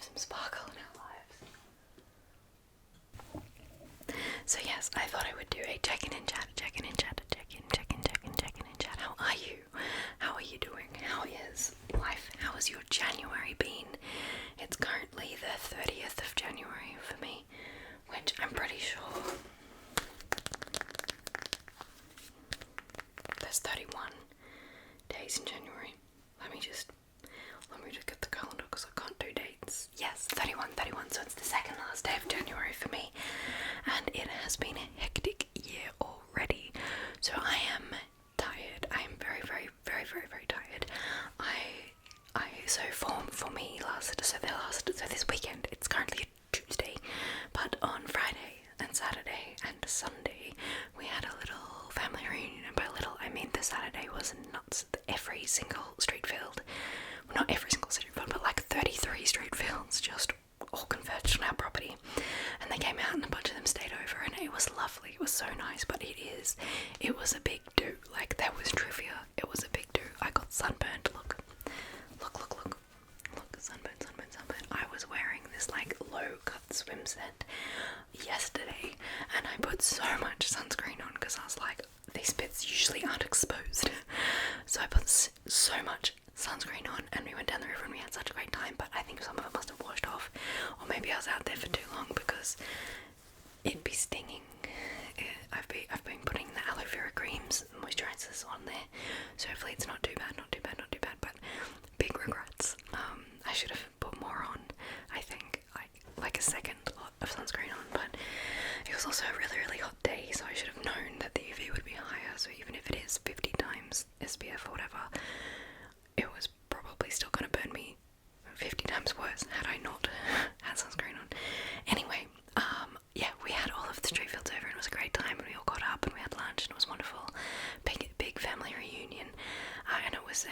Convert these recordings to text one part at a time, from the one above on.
some sparkle in our lives. So yes, I thought I would do a check-in and chat, check-in and chat, check-in and chat. How are you? How are you doing? How is life? How has your January been? It's currently the 30th of January for me, which I'm pretty sure there's 31 days in January. Let me just get the calendar because I can't do dates. Yes, 31, so it's the second last day of January for me, and it has been a hectic year already. So I am tired. I am very tired. So for me so this weekend, it's currently a Tuesday, but on Friday and Saturday and Sunday we had a little family reunion, and by little I mean the Saturday was nuts. Every single street field, well, not every single street field, but like 33 street fields just all converged on our property, and they came out and a bunch of them stayed over, and it was lovely. It was so nice, but it was a big do. Like, there was trivia. It was a big do. I got sunburned. Look, sunburn. I was wearing this like low cut swim set yesterday, and I put so much sunscreen on because I was like, these bits usually aren't exposed. So I put so much sunscreen on, and we went down the river and we had such a great time, but I think some of it must have washed off, or maybe I was out there for too long because it'd be stinging. I've been putting the aloe vera creams and moisturizers on there, so hopefully it's not too bad, but big regrets. I should have put more on, I think, like a second lot of sunscreen on, but it was also a really hot day, so I should have known that the UV would be higher, so even if it is 50 times SPF or whatever, it was probably still going to burn me 50 times worse had I not had sunscreen on. Anyway, yeah, we had all of the street fields over, and it was a great time, and we all got up and we had lunch, and it was wonderful. Big family reunion, and it was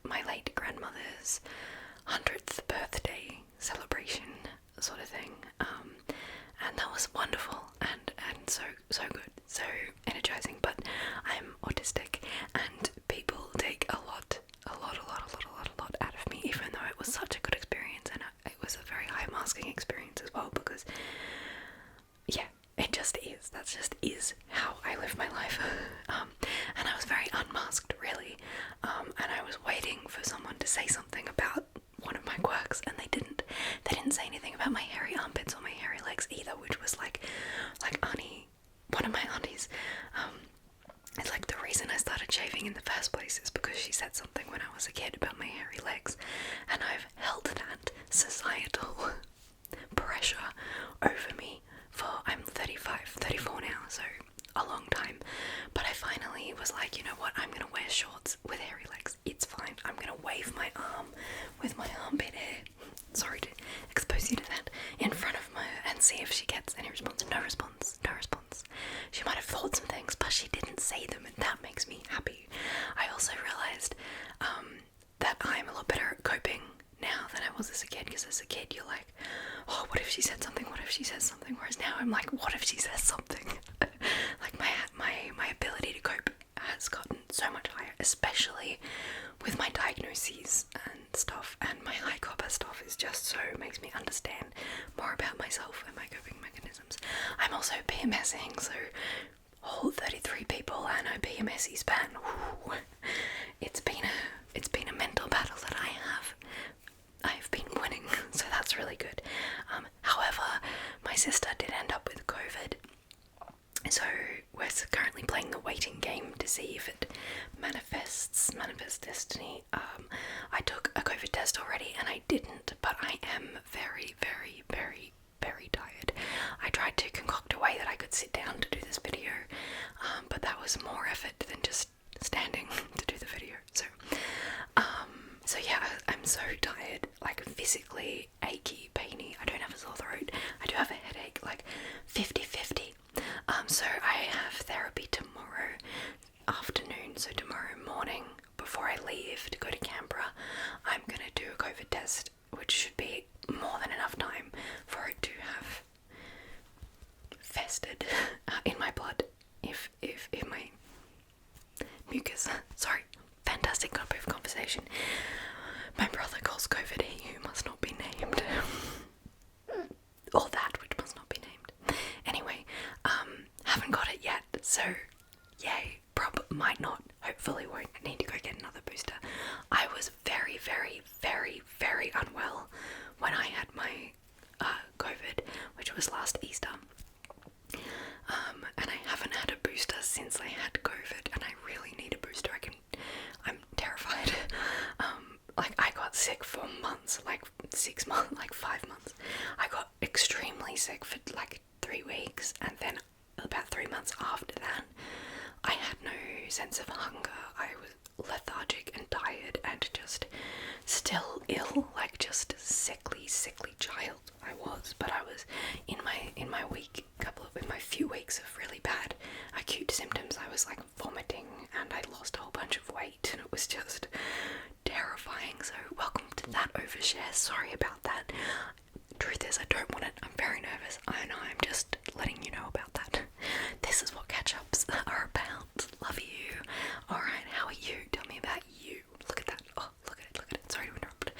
my late grandmother's 100th birthday celebration sort of thing, and that was wonderful and so good, so energizing. But I'm autistic, and people take a lot out of me, even though it was such a good experience, and it was a very high masking experience as well, because yeah, it just is. That just is how I live my life. And I was very unmasked, really. And I was waiting for someone to say something about one of my quirks, and they didn't. They didn't say anything about my hairy armpits or my hairy legs either, which was like Auntie, one of my aunties. It's like the reason I started shaving in the first place is because she said something when I was a kid about my hairy legs, and I've held that societal pressure over me for, I'm 34 now, so a long time. But I finally was like, you know what, I'm gonna wear shorts with hairy legs, it's fine. I'm gonna wave my arm with my armpit hair, sorry to expose you to that, in front of her and see if she gets any response. No response. She might have thought some things, but she didn't say them, and that makes me happy. I also realised that I'm a lot better at coping now than I was as a kid, because as a kid you're like, oh, what if she said something, whereas now I'm like, what if she says something? Like my ability to cope has gotten so much higher, especially with my diagnoses and stuff, and my high copper stuff is just so, makes me understand more about myself and my coping mechanisms. I'm also PMSing, so all 33 people and a PMSy span. Whew. It's been a mental battle that I've been winning, so that's really good. However, my sister did end up with COVID, so we're currently playing the waiting game to see if it manifests destiny. I took a COVID test already and I didn't, but I am very tired. I tried to concoct a way that I could sit down to do this video, but that was more effort than just standing to do the video. So yeah, I'm so tired, like physically achy, painy. I don't have a sore throat. I do have a headache, like 50-50. So I have therapy tomorrow afternoon, so tomorrow morning before I leave to go to Canberra, I'm gonna do a COVID test, which should be more than enough time for it to have festered in my blood if my mucus. Sorry, fantastic topic of conversation. My brother calls COVID "He who must not be named." months, like 6 months, like 5 months. I got extremely sick for like 3 weeks, and then about 3 months after that, I had no sense of hunger. I was lethargic and tired and just still ill, like just a sickly child I was. But I was in my few weeks of really bad acute symptoms. I was like vomiting and I lost a whole bunch of weight, and it was just terrifying. So welcome to that overshare. Sorry about that. Truth is, I don't want it. I'm very nervous. I know. I'm just letting you know about that. This is what catch-ups are about. Love you. Alright, how are you? Tell me about you. Look at that. Oh, look at it. Sorry to interrupt.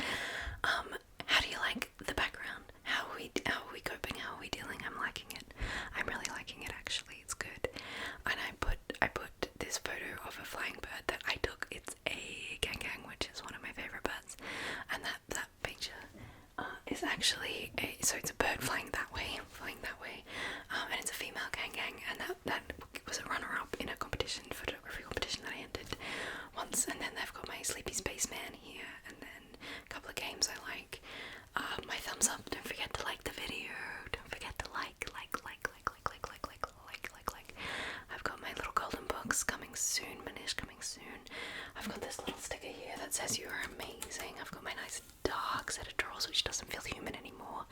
How do you like the background? How are we coping? How are we dealing? I'm liking it. I'm really liking it, actually. It's good. And I put this photo of a flying bird that I took. It's a gang, which is one of my favorite birds. And that picture is actually so it's a bird flying that way, and it's a female gang, and that was a runner-up in a photography competition that I entered once. And then they've got my Sleepy Spaceman here, and then a couple of games I like. My thumbs up. Don't forget to like the video. Don't forget to like. I've got my little golden books coming soon. Manish coming soon. I've got this little sticker here that says you are amazing. I've got my nice dark set of drawers, which doesn't feel human anymore.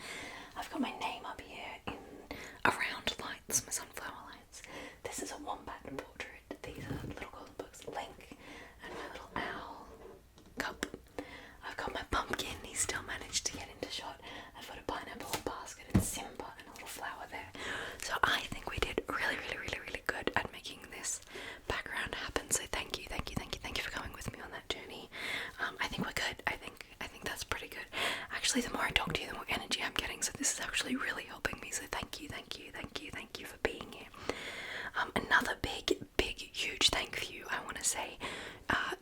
I've got my name up here in around lights, my sunflower lights. This is a wombat portrait. These are little golden books. Link and my little owl cup. I've got my pumpkin. He still managed to get into shot. I've got a pineapple basket and Simba and a little flower there. So I think we did really good at making this background happen. So thank you for coming with me on that journey. I think we're good. I think that's pretty good. Actually, the more I talk to you, the more energy I'm getting. So this is actually really helping me. So thank you for being here. Another big, huge thank you I want to say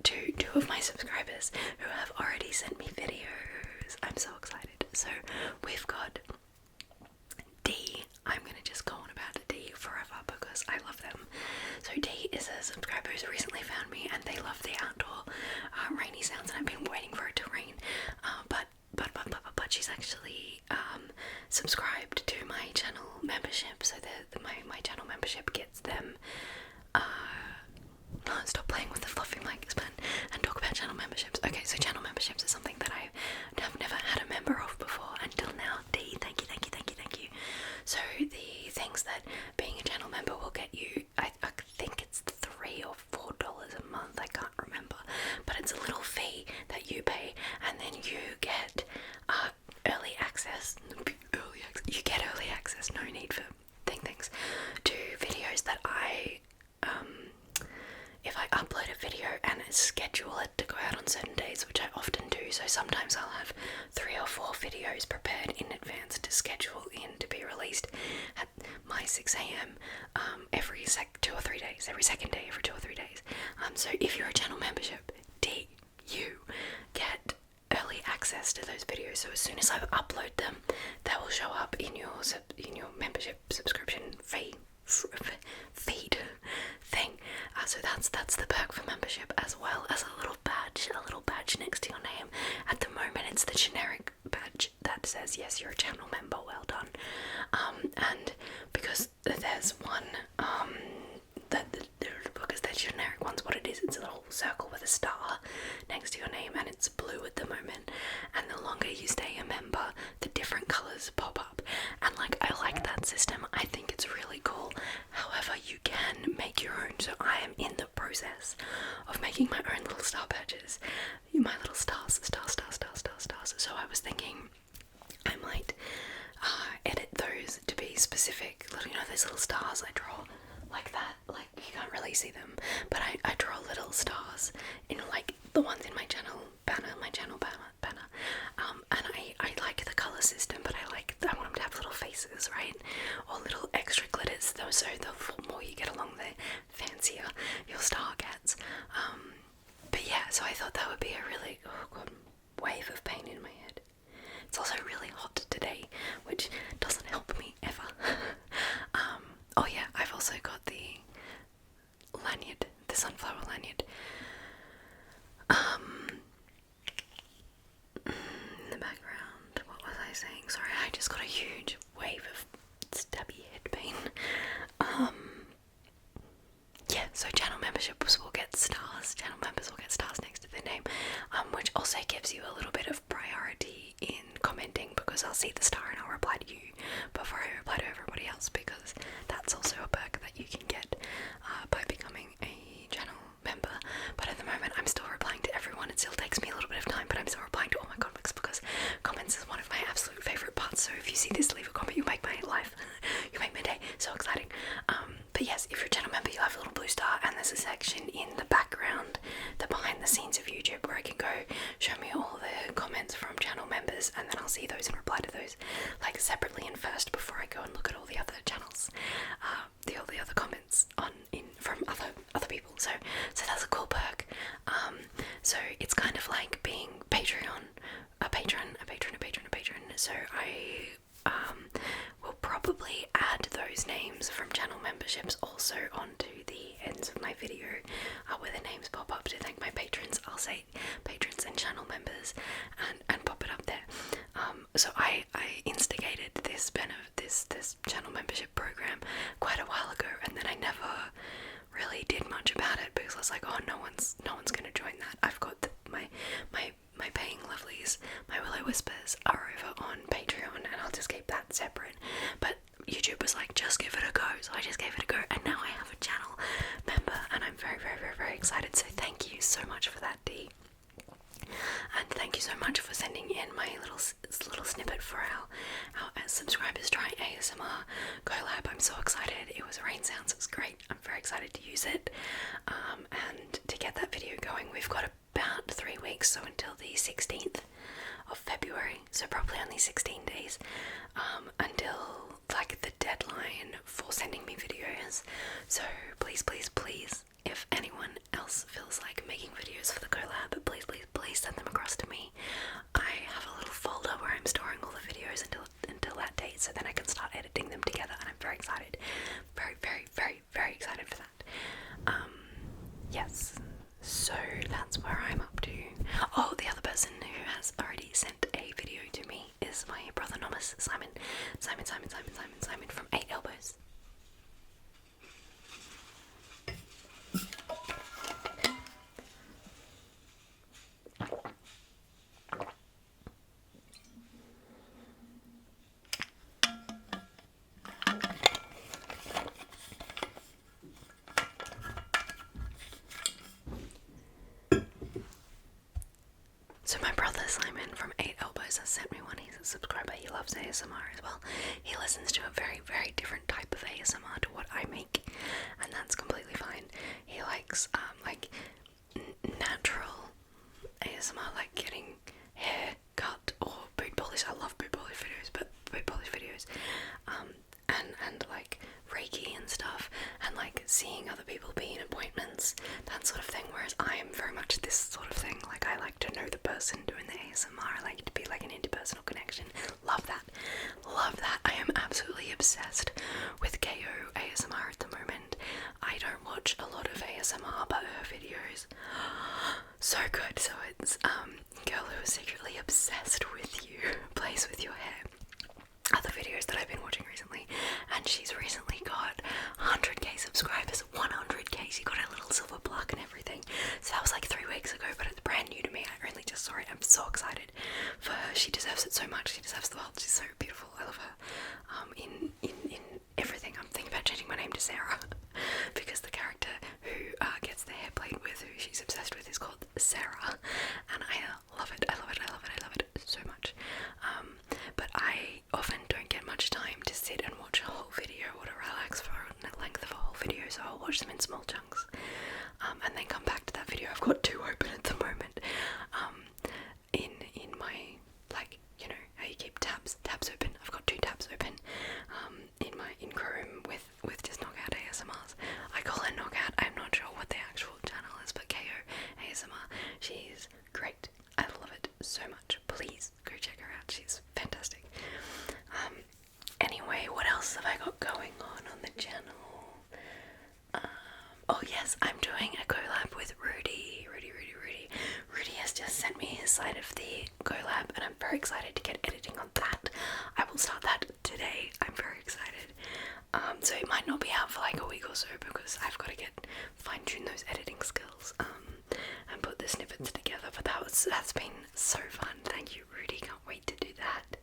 to 2 of my subscribers who have already sent me videos. I'm so excited. So we've got D. I'm gonna just go on about D forever because I love them. So D is a subscriber who's recently found me, and they love the outdoor rainy sounds, and I've been waiting for it to rain. But she's actually subscribed to my channel membership, so that my channel membership gets them. No, stop playing with the fluffy mic pen and talk about channel memberships. Okay, so channel memberships is something that I have never had a member of before until now. D, thank you. So the things that being a channel member will get you, I think it's $3 or $4 a month, I can't remember, but it's a little fee that you pay, and then you get early access. You get early access, no need for things, to videos that if I upload a video and schedule it to go out on certain days, which I often do, so sometimes I'll have 3 or 4 videos prepared in advance to schedule in to be released at my 6 a.m. Every 2 or 3 days, every second day, every 2 or 3 days. So if you're a channel membership, you get early access to those videos. So as soon as I upload them, they will show up in your membership subscription feed thing. So that's the perk for membership, as well as a little badge next to your name. At the moment, it's the generic badge that says yes, you're a channel member. Well done. And because there's one because the generic one's what it is. It's a little circle with a star next to your name, and it's blue at the moment. And the longer you stay a member, the different colours pop up. And I like that system. I think it's really cool. However, you can make your own. So I am in the process of making my own little star badges. My little stars. So I was thinking I might edit those to be specific. Those little stars I draw like that. You can't really see them, but I draw little stars in the ones in my channel banner. And I like the colour system, but I want them to have little faces, right? Or little extra glitters, though, so the more you get along, the fancier your star gets. But yeah, so I thought that would be a really wave of pain in my head. It's also really hot today, which doesn't help me ever. Oh yeah, I've also got the lanyard, the sunflower lanyard. I'll see the star and I'll reply to you before I reply to everybody else, because that's also a perk that you can get by becoming a channel member. But at the moment I'm still replying to everyone. It still takes me a little bit of time, but I'm still replying to all my comments because comments is one of my absolute favourite parts. So if you see this, leave a comment. You make my life, you make my day so exciting. But yes, if you're a channel member, you'll have a little blue star, and there's a section in the background, the behind the scenes of YouTube, where I can go show me all the comments from channel members, and then I'll see those and reply to those like separately and first before I go and look at all the other channels, all the other comments from other people. So that's a cool perk. So it's kind of like being a patron. So I will probably add those names from channel memberships also onto the ends of my video, where the names pop up to thank my patrons. I'll say patrons and channel members and pop it up there. So I instigated this channel membership program quite a while ago, and then I never really did much about it because I was like, oh, no one's gonna join that. I've got my paying lovelies, my Willow Whispers are over on Patreon, and I'll just keep that separate. But YouTube was like, just give it a go, so I just gave it a go, and now I have a channel member, and I'm very, very, very, very excited. So thank you so much for that, Dee. And thank you so much for sending in my little snippet for our subscribers trying ASMR collab. I'm so excited. It was rain sounds. It was great. I'm very excited to use it and to get that video going. We've got about 3 weeks, so until the 16th of February, so probably only 16 days until like the deadline for sending me videos. So please, if anyone else feels like making videos for the collab, please send them across to me. I have a little folder where I'm storing all the videos until that date, so then I can start editing them together, and I'm very excited. Very, very, very, very excited for that. Yes, so that's where I'm up to. Oh, the other person who has already sent a video to me is my brother Nomus, Simon from 8 Elbows. So my brother Simon from 8 Elbows has sent me one. He's a subscriber. He loves ASMR as well. He listens to a very, very different type of ASMR to what I make, and that's completely fine. He likes like natural ASMR, like getting hair cut or boot polish. I love boot polish videos, and like Reiki and stuff, and like seeing other people be in appointments, that sort of thing. Whereas I am very much this sort of thing. Like, I like to know the person doing the ASMR. I like it to be like an interpersonal connection. Love that. I am absolutely obsessed with KO ASMR at the moment. I don't watch a lot of ASMR, but her videos so good. So it's girl who is secretly obsessed with you, plays with your hair. Other videos that I've been watching recently, and she's recently got 100k subscribers. 100k, she got a little silver plaque and everything. So that was like 3 weeks ago, but it's brand new to me. I only just saw it. I'm so excited for her. She deserves it so much. She deserves the world. She's so beautiful. I love her. In everything. I'm thinking about changing my name to Sarah because the character who gets the hair played with, who she's obsessed with, is called Sarah, and I love it. I love it so much. But I often don't get much time to sit and watch a whole video or to relax for the length of a whole video, so I'll watch them in small chunks and then come back to that video. I've got 2 open at the moment in my, like, you know how you keep tabs open. I've got 2 tabs open in Chrome with just Knockout ASMRs. I call her Knockout. I'm not sure what the actual channel is, but KO ASMR. She's great. I love it so much. Please go check her out. She's fantastic. Anyway, what else have I got going on the channel? Oh yes, I'm doing a collab with Rudy. Rudy has just sent me his side of the collab, and I'm very excited to get editing on that. I will start that today. I'm very excited. So it might not be out for like a week or so because I've got to fine-tune those editing skills and put the snippets together. But that's been so fun. Thank you, Rudy. Can't wait to do that.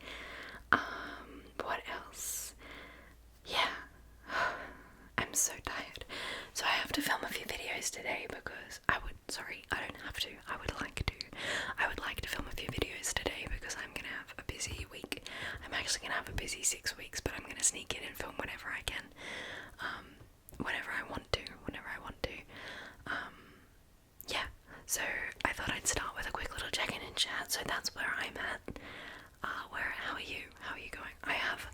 actually going to have a busy 6 weeks, but I'm going to sneak in and film whenever I can, whenever I want to. Yeah, so I thought I'd start with a quick little check-in and chat. So that's where I'm at. How are you? How are you going? I have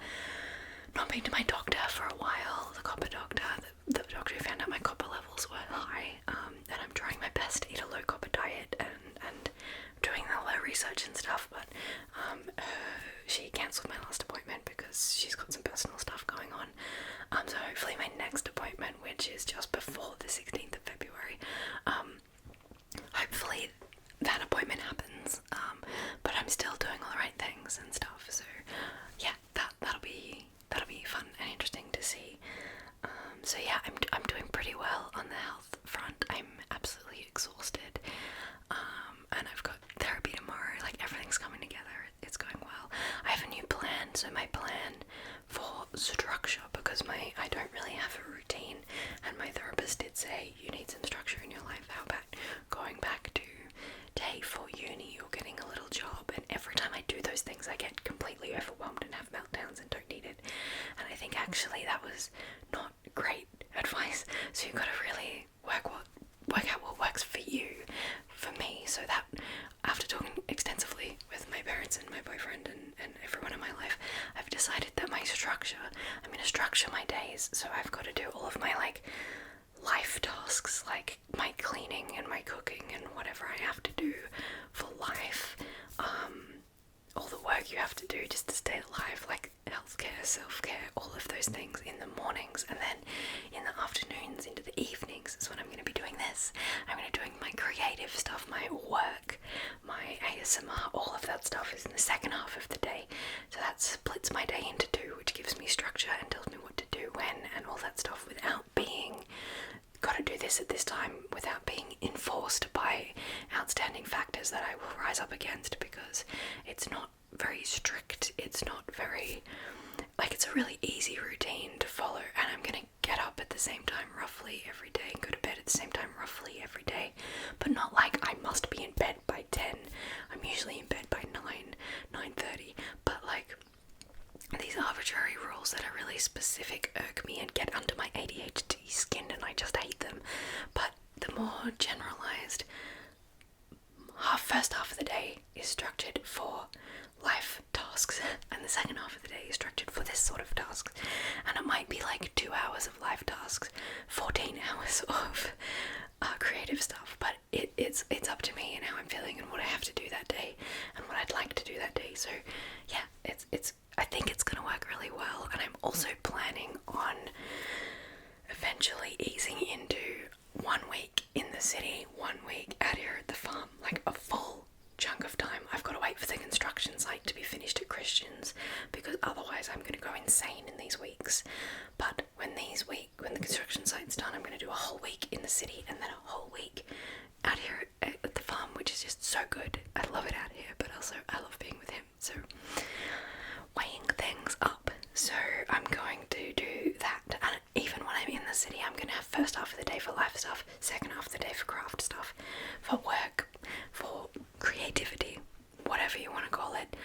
not been to my doctor for a while, the copper doctor. The doctor who found out my copper levels were high, and I'm trying my best to eat a low copper diet and doing all her research and stuff, but she cancelled my last appointment because she's got some personal stuff going on. So hopefully my next appointment, which is just before the 16th of February, hopefully that appointment happens, but I'm still doing all the right things and stuff, so yeah, that'll be fun and interesting to see. So yeah, I'm doing pretty well on the health front. I'm absolutely exhausted, and I've got therapy tomorrow. Like, everything's coming together. It's going well. I have a new plan. So my plan for structure, because I don't really have a routine, and my therapist did say you need some structure in your life. How about going back to day for uni or getting a little job? And every time I do those things, I get completely overwhelmed and have meltdowns and don't need it. And I think actually that was not great advice. So you've got to really work out what works for you. For me, so that after talking extensively with my parents and my boyfriend and everyone in my life, I've decided that I'm going to structure my days. So I've got to do all of my life tasks, like my cleaning and my cooking and whatever I have to do for life, all the work you have to do just to stay alive, like healthcare, self-care, all of those things in the mornings, and then in the afternoons into the evenings is when I'm going to be doing this. I'm going to be doing my creative stuff, my work, my ASMR, all of that stuff is in the second half of the day. So that splits my day into two, which gives me structure and tells me what to do when and all that stuff without being gotta do this at this time, without being enforced by outstanding factors that I will rise up against, because it's not very strict, it's not very, it's a really easy routine to follow, and I'm gonna get up at the same time roughly every day and go to bed at the same time roughly every day, but not like I must be in bed by 10. I'm usually in bed by 9:30, but these arbitrary rules that are really specific irk me and get under my ADHD skin, and I just hate them. But the more generalized first half of the day is structured for life tasks, and the second half of the day is structured for this sort of tasks. And it might be 2 hours of life tasks, 14 hours of creative stuff, but it's up to me and how I'm feeling and what I have to do that day and what I'd like to do that day. So yeah, I think it's gonna work really well, and I'm also planning on eventually easing into 1 week in the city, 1 week out here at the farm, a full chunk of time. I've got to wait for the construction site to be finished at Christians, because otherwise I'm going to go insane in these weeks. But when the construction site's done, I'm going to do a whole week in the city and then a whole week out here at the farm, which is just so good. I love it out here, but also I love being with him. So weighing things up. So I'm going to do that, and even when I'm in the city, I'm going to have first half of the day for life stuff, second half of the day for craft stuff, for work, for creativity, whatever you want to call it.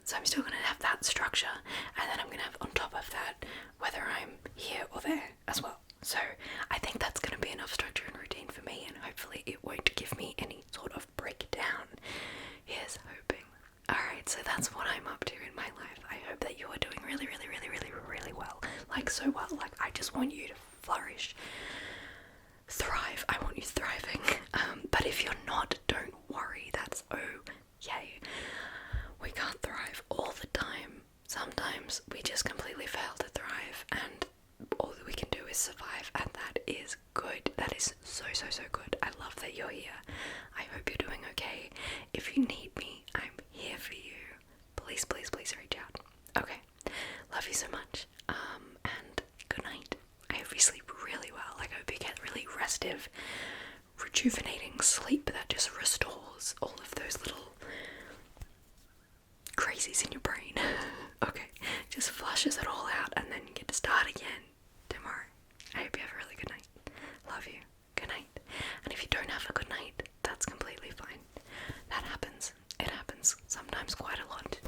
So I'm still going to have that structure, and then I'm going to have on top of that whether I'm here or there as well. So I think that's going to be enough structure and routine for me, and hopefully it won't give me any sort of breakdown. Here's hoping. Alright, so that's what I'm up to in my life. I hope that you are doing really, really, really, really, really well. So well. I just want you to flourish. Thrive. I want you thriving. But if you're not, don't worry. That's okay. We can't thrive all the time. Sometimes we just completely fail to thrive, and all that we can do is survive, and that is good. That is so, so, so good. I love that you're here. I hope you're doing okay. If you need me, I'm here for you. Please, please, please reach out. Okay. Love you so much. And good night. I hope you sleep really well. I hope you get really restive, rejuvenating sleep that just restores all of those little crazies in your brain. Okay. Just flushes it all out, and then you get to start again tomorrow. I hope you have a really good night. Love you. Good night. And if you don't have a good night, that's completely fine. That happens. It happens sometimes quite a lot.